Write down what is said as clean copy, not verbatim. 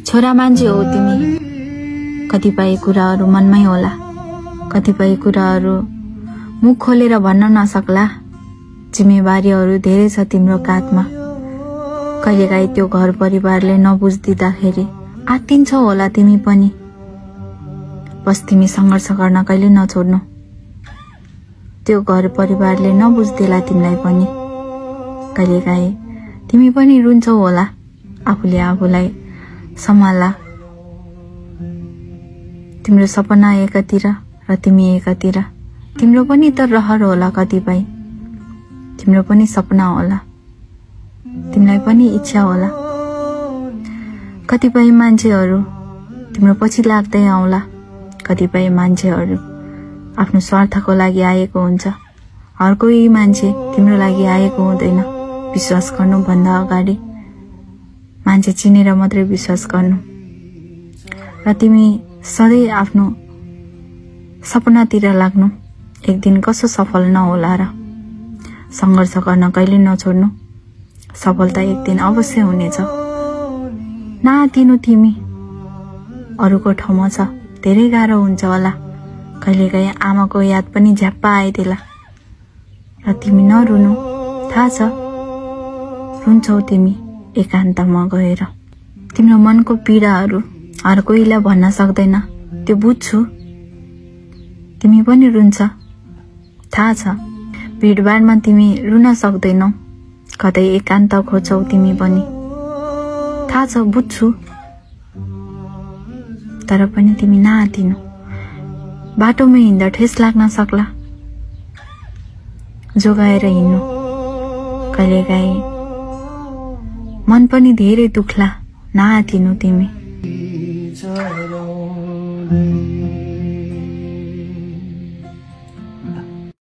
छोरा मान्छे हो तिमी, कतिपय कुराहरू मनमै होला, कतिपय कुराहरू मुख खोलेर भन्न नसक्ला। जिम्मेवारीहरू धेरै छ तिम्रो काँधमा। कहिलेकाहीँ त्यो घर परिवारले नबुझिदिँदाखेरि आत्तिन्छौ होला तिमी पनि। बस तिमी सङ्घर्ष गर्न कहिले नछोड्नु। त्यो घर परिवारले नबुझ्देला तिमीलाई पनि। कहिलेकाहीँ तिमी पनि रुन्छौ होला, आफूले आफूलाई सम्हाल्ला। तिम्रो सपना एकातिर र तिमी एकातिर। तिम्रो पनि त रहर होला, कतिपय तिम्रो पनि सपना होला, तिमीलाई पनि इच्छा होला। कतिपय मान्छेहरू तिम्रो पछि लाग्दै आउला, कतिपय मान्छेहरू आफ्नो स्वार्थको लागि आएको हुन्छ। हर कोही मान्छे तिम्रो लागि आएको हुँदैन। विश्वास गर्नु भन्दा अगाडि मान्छे चिनेर मात्रै विश्वास गर्नु। र तिमी सधैँ आफ्नो सपनातिर लाग्नु। एक दिन कसो सफल नहोला र। सङ्घर्ष गर्न कहिले नछोड्नु। सफलता एक दिन अवश्य हुनेछ। नआत्तिनु तिमी। अरूको ठाउँमा छ, धेरै गाह्रो हुन्छ होला। कहिलेकाहीँ आमाको याद पनि झ्याप्पा आइदेला। र तिमी नरुनु, थाहा छ रुन्छौ तिमी एकान्तमा गएर। तिम्रो मनको पीडाहरू हर कोहीलाई भन्न सक्दैन, त्यो बुझ्छु। तिमी पनि रुन्छ, थाहा छ। भिडभाडमा तिमी रुन सक्दैनौ, कतै एकान्त खोज्छौ तिमी पनि, थाहा छ, बुझ्छु। तर पनि तिमी नआत्तिनु। बाटोमा हिँड्दा ठेस लाग्न सक्ला, जोगाएर हिँड्नु। कहिलेकाहीँ मन पनि धेरै दुख्ला, नआत्तिनु तिमी।